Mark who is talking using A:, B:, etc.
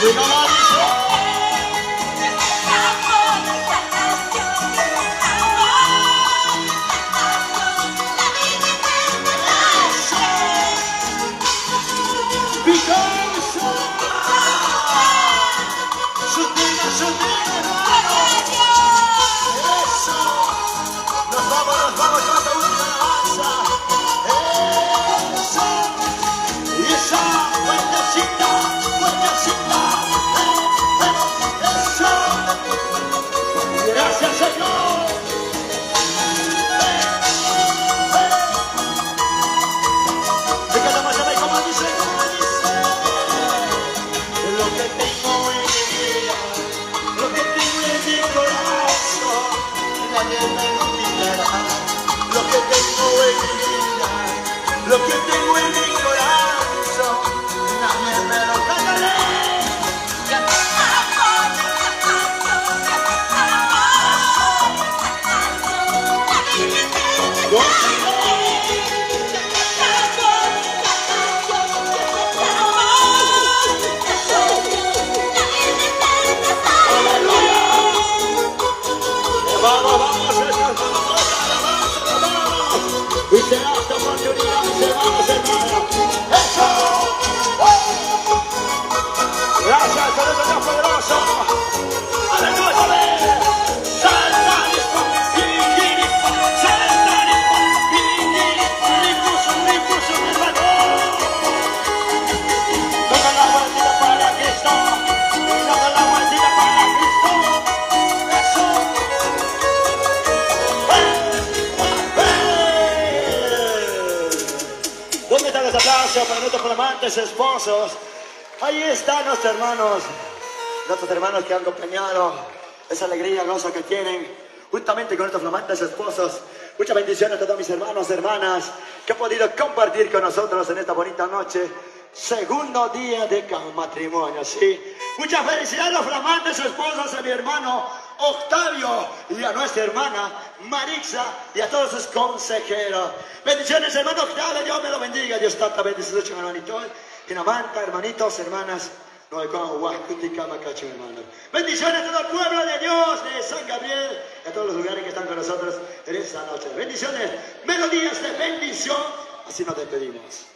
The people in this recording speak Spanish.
A: Y como dice, nos vamos con esta última alabanza. Eso, y esa vueltecita, eso. Gracias, Señor. Y que no me como dice, lo que tengo en mi vida, lo que tengo en mi corazón, nadie me lo quitará. Lo que tengo en mi vida, lo que tengo en mi corazón, nadie me lo quitará. Vamos, y será esta oportunidad, hermanos, hermanos. ¡Eso! Gracias, Señor Dios poderoso. ¡Aleluya! ¿Dónde están los aplausos para nuestros flamantes esposos? Ahí están nuestros hermanos que han acompañado esa alegría, gozo que tienen juntamente con nuestros flamantes esposos. Muchas bendiciones a todos mis hermanos, hermanas que han podido compartir con nosotros en esta bonita noche. Segundo día de matrimonio, ¿sí? Muchas felicidades a los flamantes esposos, a mi hermano Octavio y a nuestra hermana Marixa y a todos sus consejeros. Bendiciones, hermano Octavio, Dios me lo bendiga. Dios tanta bendición, hermanito. Kinamanta, hermanitos, hermanas. Bendiciones a todo el pueblo de Dios de San Gabriel y a todos los lugares que están con nosotros en esta noche. Bendiciones, melodías de bendición. Así nos despedimos.